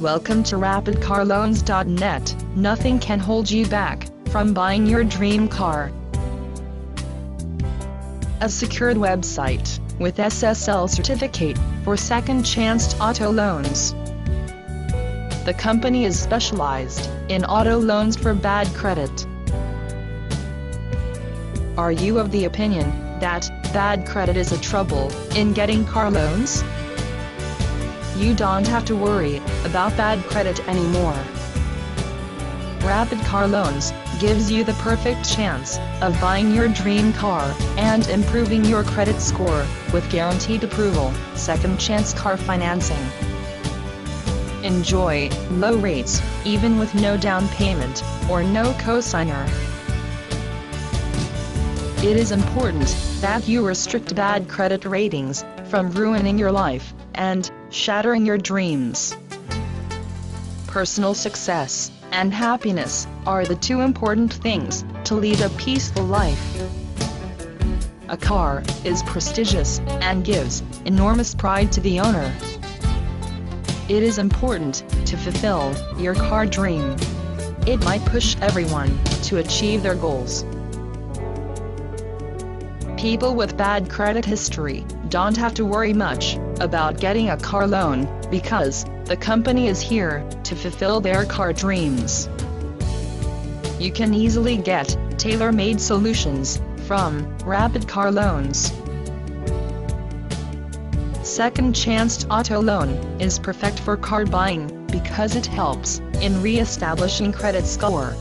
Welcome to rapidcarloans.net. Nothing can hold you back from buying your dream car. A secured website with SSL certificate for second-chance auto loans. The company is specialized in auto loans for bad credit. Are you of the opinion that bad credit is a trouble in getting car loans? You don't have to worry about bad credit anymore. Rapid Car Loans gives you the perfect chance of buying your dream car and improving your credit score with guaranteed approval, second chance car financing. Enjoy low rates, even with no down payment or no cosigner. It is important that you restrict bad credit ratings from ruining your life and shattering your dreams. Personal success and happiness are the two important things to lead a peaceful life. A car is prestigious and gives enormous pride to the owner. It is important to fulfill your car dream. It might push everyone to achieve their goals. People with bad credit history don't have to worry much about getting a car loan because the company is here to fulfill their car dreams. You can easily get tailor-made solutions from Rapid Car Loans. Second Chance Auto Loan is perfect for car buying because it helps in re-establishing credit score.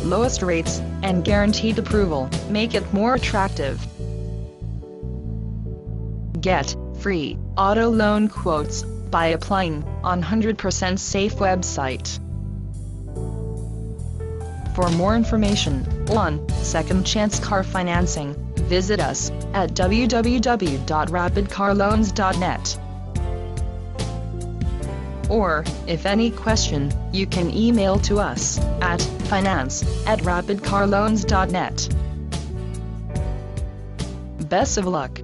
Lowest rates and guaranteed approval make it more attractive. Get free auto loan quotes by applying on 100% safe website. For more information on second chance car financing, visit us at www.rapidcarloans.net. Or, if any question, you can email to us at finance@rapidcarloans.net. Best of luck!